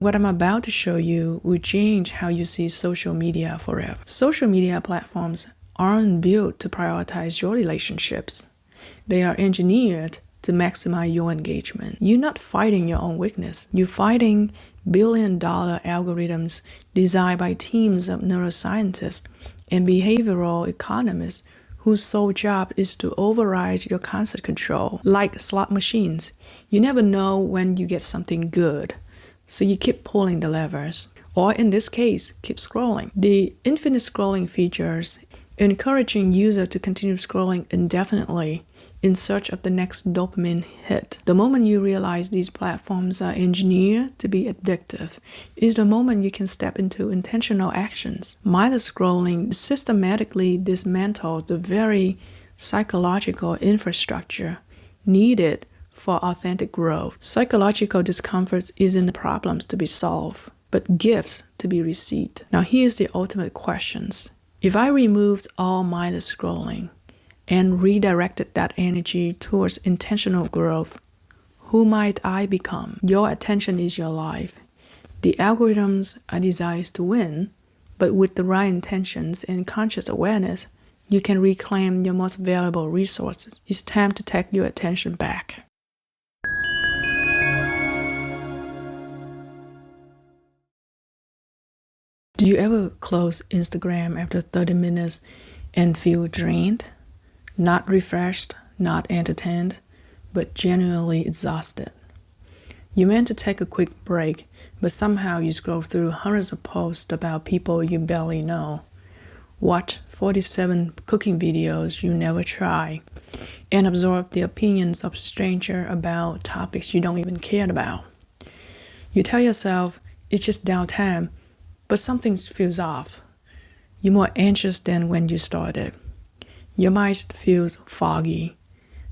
What I'm about to show you will change how you see social media forever. Social media platforms aren't built to prioritize your relationships. They are engineered to maximize your engagement. You're not fighting your own weakness. You're fighting billion-dollar algorithms designed by teams of neuroscientists and behavioral economists whose sole job is to override your constant control. Like slot machines, you never know when you get something good, so you keep pulling the levers. Or in this case, keep scrolling. The infinite scrolling features encouraging users to continue scrolling indefinitely in search of the next dopamine hit. The moment you realize these platforms are engineered to be addictive is the moment you can step into intentional actions. Mindless scrolling systematically dismantles the very psychological infrastructure needed for authentic growth. Psychological discomfort isn't the problems to be solved, but gifts to be received. Now here's the ultimate questions. If I removed all mindless scrolling and redirected that energy towards intentional growth, who might I become? Your attention is your life. The algorithms are designed to win, but with the right intentions and conscious awareness, you can reclaim your most valuable resources. It's time to take your attention back. Do you ever close Instagram after 30 minutes and feel drained? Not refreshed, not entertained, but genuinely exhausted. You meant to take a quick break, but somehow you scroll through hundreds of posts about people you barely know. Watch 47 cooking videos you never try, and absorb the opinions of strangers about topics you don't even care about. You tell yourself it's just downtime, but something feels off. You're more anxious than when you started. Your mind feels foggy.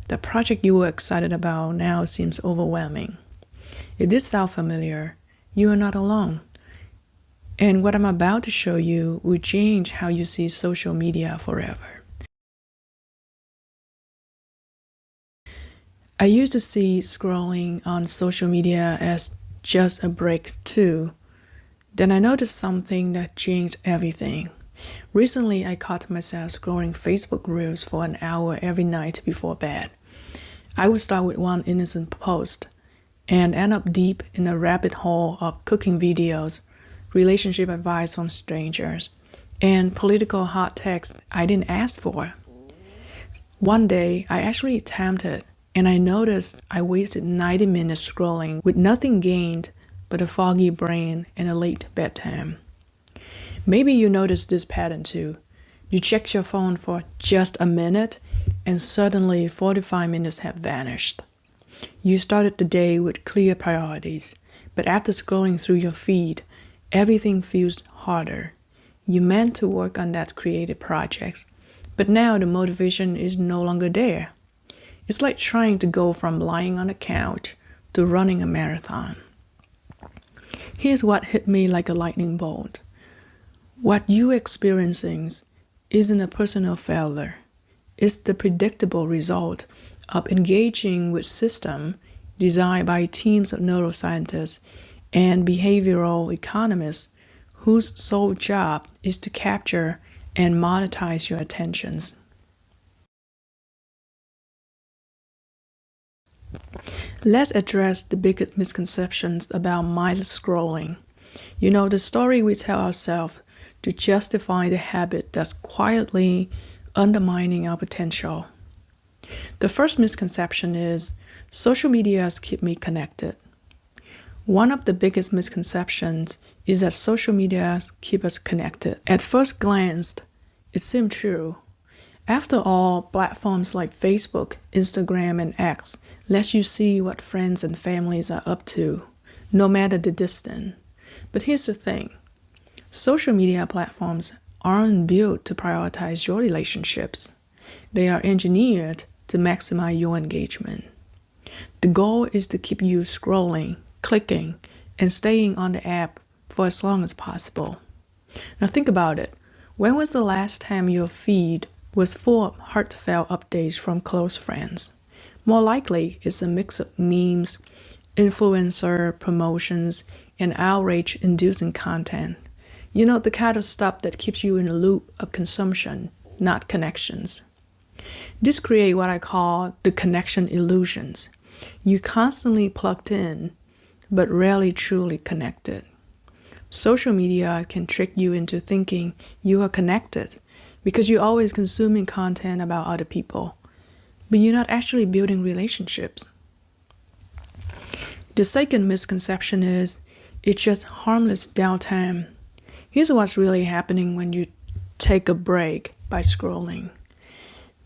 The project you were excited about now seems overwhelming. If this sounds familiar, you are not alone. And what I'm about to show you will change how you see social media forever. I used to see scrolling on social media as just a break too. Then I noticed something that changed everything. Recently, I caught myself scrolling Facebook Reels for an hour every night before bed. I would start with one innocent post and end up deep in a rabbit hole of cooking videos, relationship advice from strangers, and political hot takes I didn't ask for. One day, I actually timed it, and I noticed I wasted 90 minutes scrolling with nothing gained but a foggy brain and a late bedtime. Maybe you noticed this pattern too. You checked your phone for just a minute and suddenly 45 minutes have vanished. You started the day with clear priorities, but after scrolling through your feed, everything feels harder. You meant to work on that creative project, but now the motivation is no longer there. It's like trying to go from lying on a couch to running a marathon. Here's what hit me like a lightning bolt. What you're experiencing isn't a personal failure. It's the predictable result of engaging with systems designed by teams of neuroscientists and behavioral economists whose sole job is to capture and monetize your attentions. Let's address the biggest misconceptions about mindless scrolling. You know, the story we tell ourselves to justify the habit that's quietly undermining our potential. The first misconception is social media keep me connected. One of the biggest misconceptions is that social media keep us connected. At first glance, it seemed true. After all, platforms like Facebook, Instagram, and X let you see what friends and families are up to, no matter the distance. But here's the thing. Social media platforms aren't built to prioritize your relationships. They are engineered to maximize your engagement. The goal is to keep you scrolling, clicking, and staying on the app for as long as possible. Now think about it. When was the last time your feed was full of heartfelt updates from close friends? More likely, it's a mix of memes, influencer promotions, and outrage-inducing content. You know, the kind of stuff that keeps you in a loop of consumption, not connections. This creates what I call the connection illusions. You constantly plugged in, but rarely truly connected. Social media can trick you into thinking you are connected because you're always consuming content about other people, but you're not actually building relationships. The second misconception is it's just harmless downtime. Here's what's really happening when you take a break by scrolling.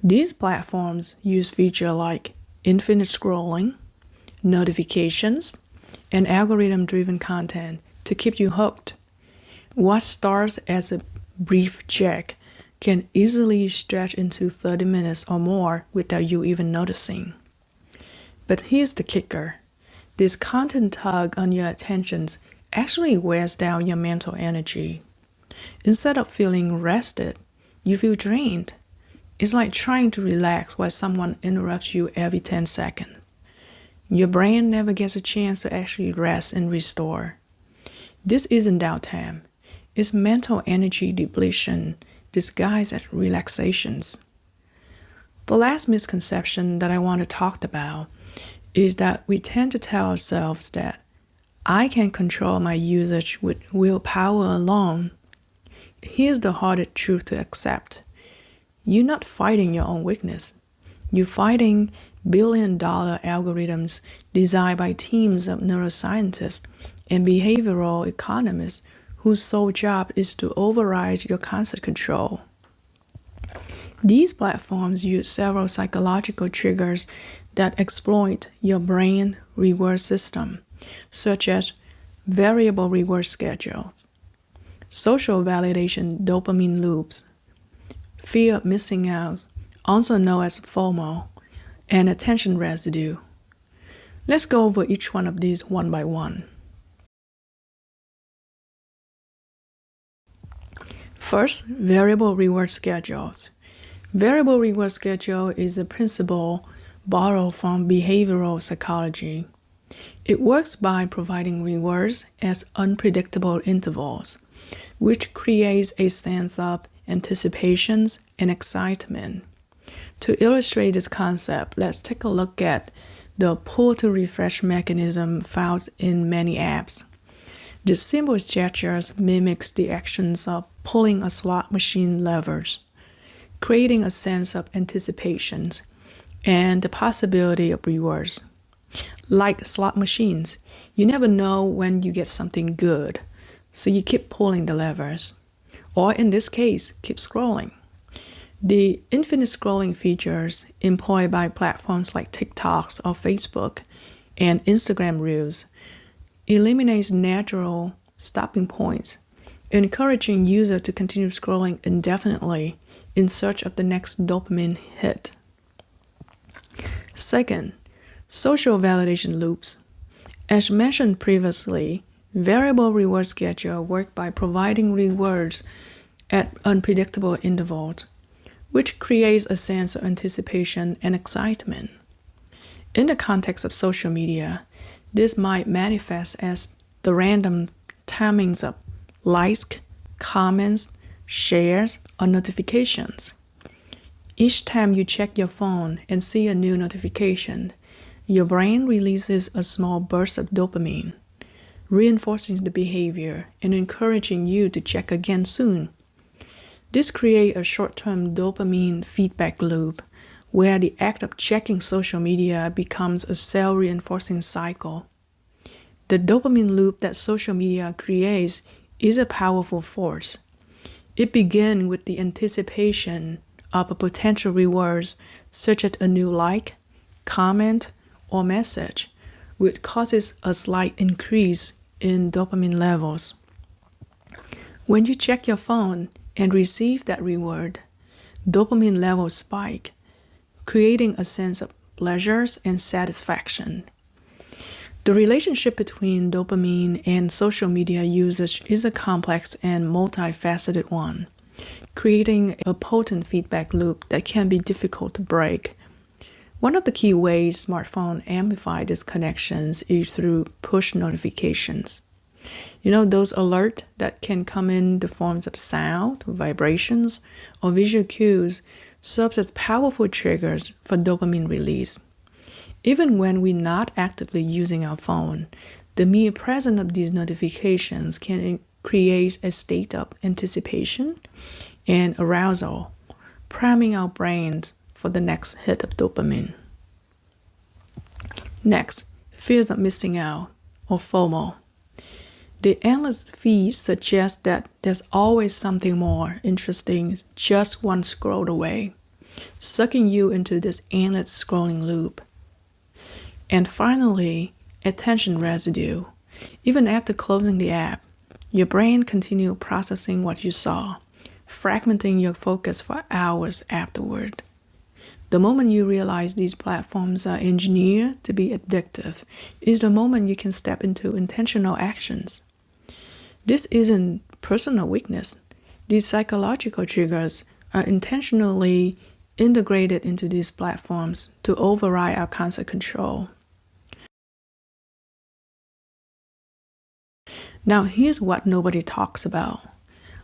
These platforms use features like infinite scrolling, notifications, and algorithm-driven content to keep you hooked. What starts as a brief check can easily stretch into 30 minutes or more without you even noticing. But here's the kicker. This content tug on your attentions actually wears down your mental energy. Instead of feeling rested, you feel drained. It's like trying to relax while someone interrupts you every 10 seconds. Your brain never gets a chance to actually rest and restore. This isn't downtime. It's mental energy depletion disguised as relaxations. The last misconception that I want to talk about is that we tend to tell ourselves that I can control my usage with willpower alone. Here's the hardest truth to accept. You're not fighting your own weakness. You're fighting billion-dollar algorithms designed by teams of neuroscientists and behavioral economists whose sole job is to override your constant control. These platforms use several psychological triggers that exploit your brain reward system, such as variable reward schedules, social validation dopamine loops, fear of missing out, also known as FOMO, and attention residue. Let's go over each one of these one by one. First, variable reward schedules. Variable reward schedule is a principle borrowed from behavioral psychology. It works by providing rewards as unpredictable intervals, which creates a sense of anticipations and excitement. To illustrate this concept, let's take a look at the pull to refresh mechanism found in many apps. The simple gestures mimics the actions of pulling a slot machine levers, creating a sense of anticipation and the possibility of rewards. Like slot machines, you never know when you get something good, so you keep pulling the levers. Or in this case, keep scrolling. The infinite scrolling features employed by platforms like TikTok or Facebook and Instagram Reels eliminates natural stopping points, encouraging users to continue scrolling indefinitely in search of the next dopamine hit. Second, social validation loops. As mentioned previously, variable reward schedule work by providing rewards at unpredictable intervals, which creates a sense of anticipation and excitement. In the context of social media, this might manifest as the random timings of likes, comments, shares, or notifications. Each time you check your phone and see a new notification, your brain releases a small burst of dopamine, reinforcing the behavior and encouraging you to check again soon. This creates a short-term dopamine feedback loop where the act of checking social media becomes a self-reinforcing cycle. The dopamine loop that social media creates is a powerful force. It begins with the anticipation of a potential reward, such as a new like, comment, or message, which causes a slight increase in dopamine levels. When you check your phone and receive that reward, dopamine levels spike, creating a sense of pleasures and satisfaction. The relationship between dopamine and social media usage is a complex and multifaceted one, creating a potent feedback loop that can be difficult to break. One of the key ways smartphones amplify these connections is through push notifications. You know, those alerts that can come in the forms of sound, vibrations, or visual cues serves as powerful triggers for dopamine release. Even when we're not actively using our phone, the mere presence of these notifications can create a state of anticipation and arousal, priming our brains for the next hit of dopamine. Next, fears of missing out, or FOMO. The endless feed suggests that there's always something more interesting just one scroll away, sucking you into this endless scrolling loop. And finally, attention residue. Even after closing the app, your brain continues processing what you saw, fragmenting your focus for hours afterward. The moment you realize these platforms are engineered to be addictive is the moment you can step into intentional actions. This isn't personal weakness. These psychological triggers are intentionally integrated into these platforms to override our conscious control. Now, here's what nobody talks about.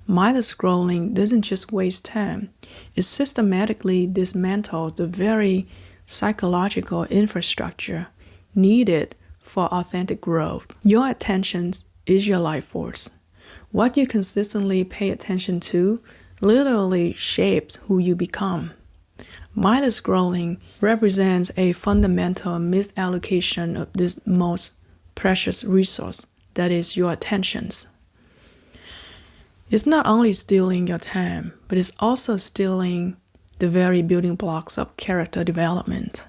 Mindless scrolling doesn't just waste time, it systematically dismantles the very psychological infrastructure needed for authentic growth. Your attention is your life force. What you consistently pay attention to literally shapes who you become. Mindless scrolling represents a fundamental misallocation of this most precious resource, that is your attentions. It's not only stealing your time, but it's also stealing the very building blocks of character development.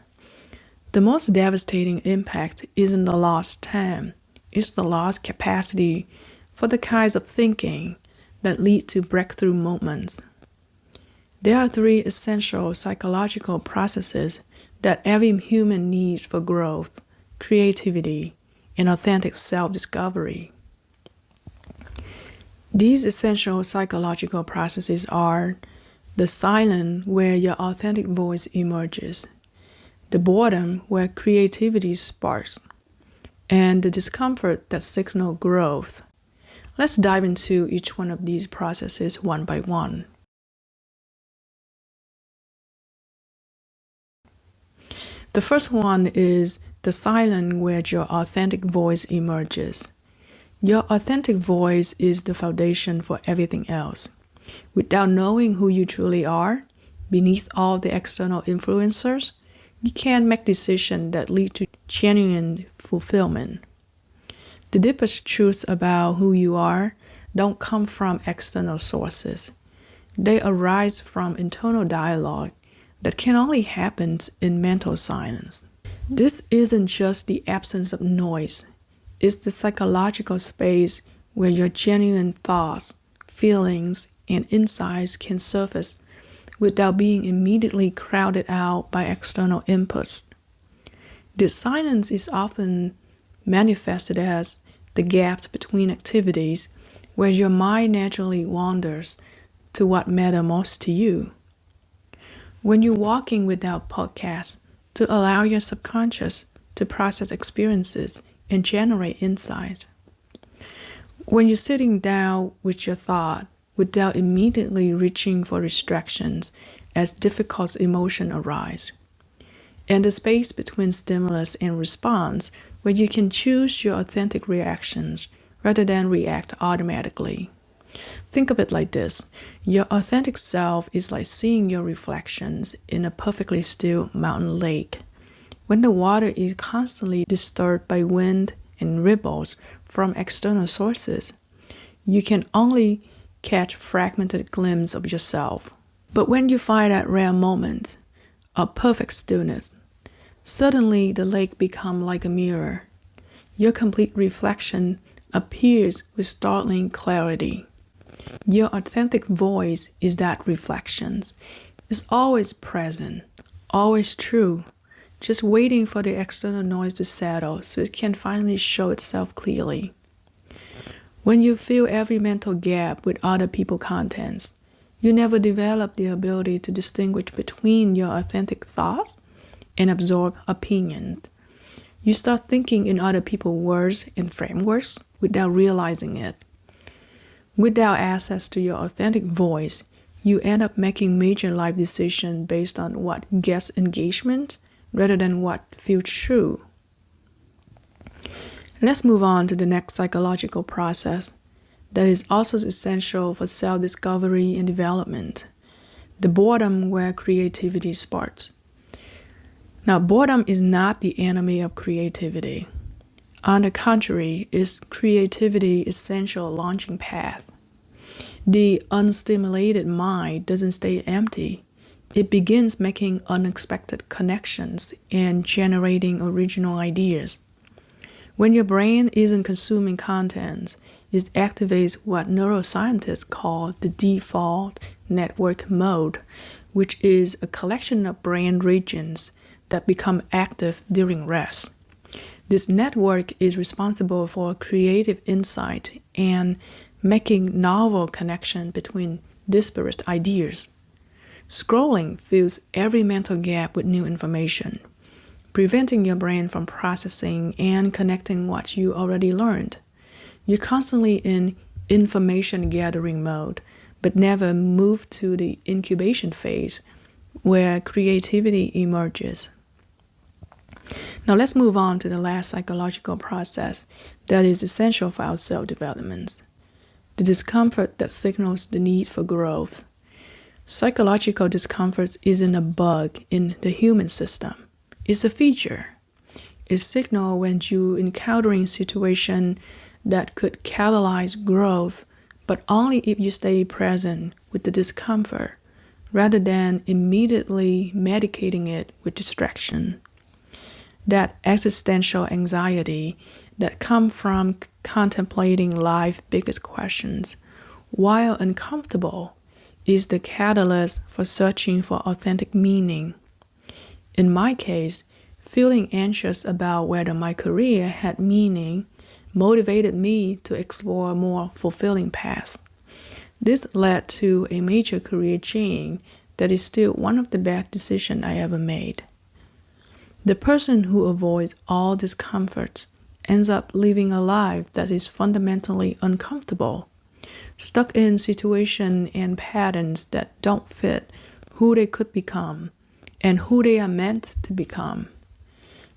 The most devastating impact isn't the lost time, it's the lost capacity for the kinds of thinking that lead to breakthrough moments. There are 3 essential psychological processes that every human needs for growth, creativity, and authentic self-discovery. These essential psychological processes are the silence where your authentic voice emerges, the boredom where creativity sparks, and the discomfort that signals growth. Let's dive into each one of these processes one by one. The first one is the silence where your authentic voice emerges. Your authentic voice is the foundation for everything else. Without knowing who you truly are, beneath all the external influencers, you can't make decisions that lead to genuine fulfillment. The deepest truths about who you are don't come from external sources. They arise from internal dialogue that can only happen in mental silence. This isn't just the absence of noise. It's the psychological space where your genuine thoughts, feelings, and insights can surface without being immediately crowded out by external inputs. This silence is often manifested as the gaps between activities where your mind naturally wanders to what matters most to you. When you're walking without podcasts to allow your subconscious to process experiences and generate insight. When you're sitting down with your thought without immediately reaching for distractions as difficult emotions arise. And the space between stimulus and response where you can choose your authentic reactions rather than react automatically. Think of it like this. Your authentic self is like seeing your reflections in a perfectly still mountain lake. When the water is constantly disturbed by wind and ripples from external sources, you can only catch fragmented glimpses of yourself. But when you find that rare moment of perfect stillness, suddenly the lake becomes like a mirror. Your complete reflection appears with startling clarity. Your authentic voice is that reflection. It's always present, always true, just waiting for the external noise to settle so it can finally show itself clearly. When you fill every mental gap with other people's contents, you never develop the ability to distinguish between your authentic thoughts and absorb opinions. You start thinking in other people's words and frameworks without realizing it. Without access to your authentic voice, you end up making major life decisions based on what gets engagement rather than what feels true. Let's move on to the next psychological process that is also essential for self-discovery and development: the boredom where creativity sparks. Now, boredom is not the enemy of creativity. On the contrary, it's creativity essential launching path. The unstimulated mind doesn't stay empty. It begins making unexpected connections and generating original ideas. When your brain isn't consuming content, it activates what neuroscientists call the default network mode, which is a collection of brain regions that become active during rest. This network is responsible for creative insight and making novel connections between disparate ideas. Scrolling fills every mental gap with new information, preventing your brain from processing and connecting what you already learned. You're constantly in information gathering mode, but never move to the incubation phase where creativity emerges. Now let's move on to the last psychological process that is essential for our self-development: the discomfort that signals the need for growth. Psychological discomfort isn't a bug in the human system. It's a feature. It's signal when you encountering situation that could catalyze growth, but only if you stay present with the discomfort rather than immediately medicating it with distraction. That existential anxiety that comes from contemplating life's biggest questions, while uncomfortable, is the catalyst for searching for authentic meaning. In my case, feeling anxious about whether my career had meaning motivated me to explore a more fulfilling path. This led to a major career change that is still one of the best decisions I ever made. The person who avoids all discomfort ends up living a life that is fundamentally uncomfortable, stuck in situations and patterns that don't fit who they could become and who they are meant to become.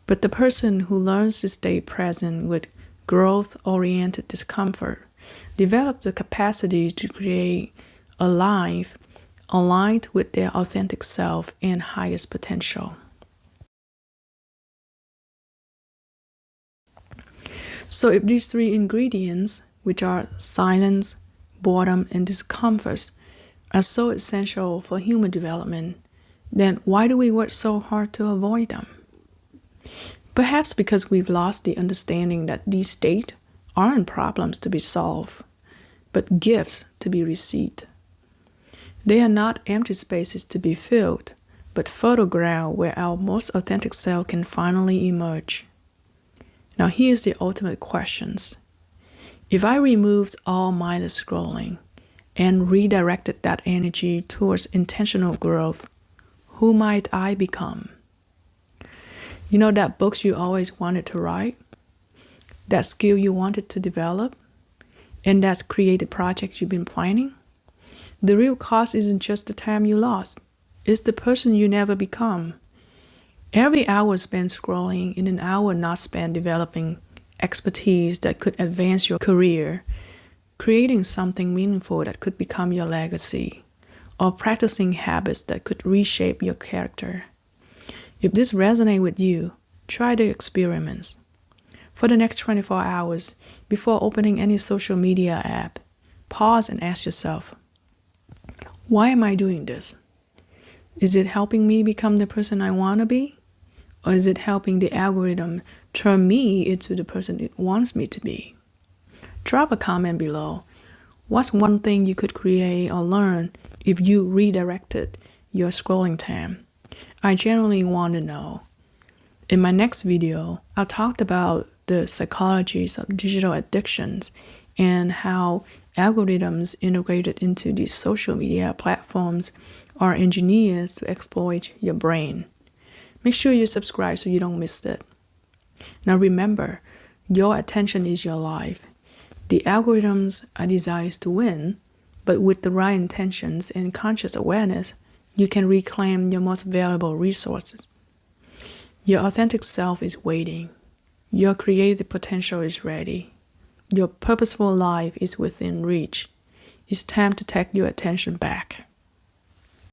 But the person who learns to stay present with growth-oriented discomfort develops the capacity to create a life aligned with their authentic self and highest potential. So if these three ingredients, which are silence, boredom, and discomfort, are so essential for human development, then why do we work so hard to avoid them? Perhaps because we've lost the understanding that these states aren't problems to be solved, but gifts to be received. They are not empty spaces to be filled, but fertile ground where our most authentic self can finally emerge. Now here's the ultimate questions. If I removed all mindless scrolling and redirected that energy towards intentional growth, who might I become? You know that books you always wanted to write? That skill you wanted to develop? And that creative project you've been planning? The real cost isn't just the time you lost. It's the person you never become. Every hour spent scrolling is an hour not spent developing expertise that could advance your career, creating something meaningful that could become your legacy, or practicing habits that could reshape your character. If this resonates with you, try the experiments. For the next 24 hours, before opening any social media app, pause and ask yourself, why am I doing this? Is it helping me become the person I want to be? Or is it helping the algorithm turn me into the person it wants me to be? Drop a comment below. What's one thing you could create or learn if you redirected your scrolling time? I genuinely want to know. In my next video, I'll talk about the psychologies of digital addictions and how algorithms integrated into these social media platforms are engineers to exploit your brain. Make sure you subscribe so you don't miss it. Now remember, your attention is your life. The algorithms are designed to win, but with the right intentions and conscious awareness, you can reclaim your most valuable resources. Your authentic self is waiting. Your creative potential is ready. Your purposeful life is within reach. It's time to take your attention back.